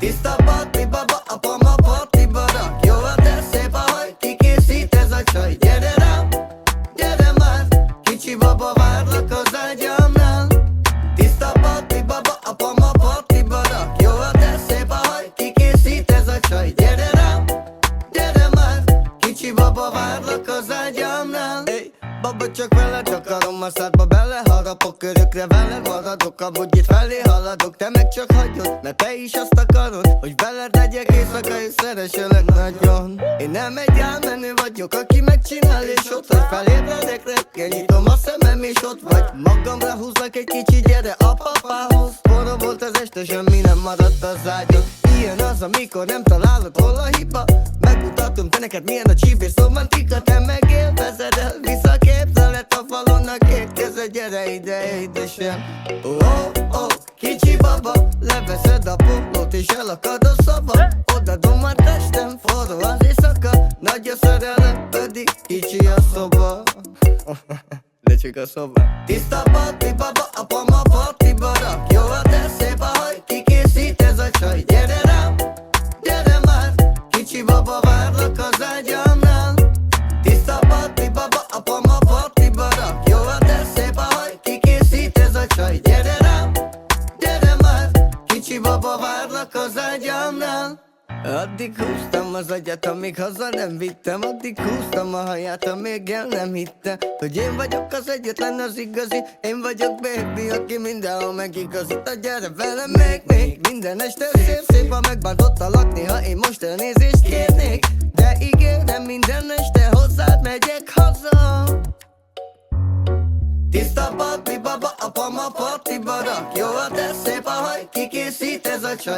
Tiszta parti baba, apa ma partiba rak. Jó a te szép a haj, kikészít ez a csaj. Gyere rám, gyere már, kicsi baba, várlak az ágyamnál. Tiszta parti baba, apa ma partiba rak. Jó a te szép a haj, kikészít ez a csaj. Gyere rám, gyere már, kicsi baba, várlak az ágyamnál. Hey, baba, csak veled akarom a szádba beleharapok, körökre veled maradok, amúgy itt felé haladok. Te meg csak hagyod, mert te is azt akarod, hogy veled legyek éjszaka és szeresselek nagyon. Én nem egy elmenő vagyok, aki megcsinál és ott vagy. Felébredek reggel, nyitom a szemem és ott vagy. Magamra húzlak egy kicsi, gyere a papához. Forró volt az este, semmi nem maradt az ágyon. Ilyen az, amikor nem találod, hol a hiba. Megmutatom te neked milyen a csípés romantika. Te megélvezed el, visszaképzeled a falon a két keze. Gyere ide, édesem. Oh, kicsi baba, leveszed a pólót és elakad a szava. Odadom a testem, forró az éjszaka. Nagy a szerelem, pedig kicsi a szoba. De csak a szoba. Tiszta parti baba, apa ma partiba rak. Jó a te szép a haj, kikészít ez a csaj. Gyere rám, gyere már, kicsi baba, várlak az ágyamnál. Tiszta parti baba, apa ma partiba rak. Jó a te szép a haj, kikészít ez a csaj. Gyere rám, gyere már, kicsi baba, várlak az ágyamnál. Addig húztam az agyat, amíg haza nem vittem. Addig húztam a haját, amíg el nem hittem, hogy én vagyok az egyetlen, az igazi. Én vagyok baby, aki mindenhol megigazít. Gyere velem még minden este szép, ha megbántottalak néha én most elnézést kérnék. De ígérem, minden este hozzád megyek haza. Tiszta parti baba, apa ma partiba rak. Jó a te szép a haj, kikészít ez a csaj.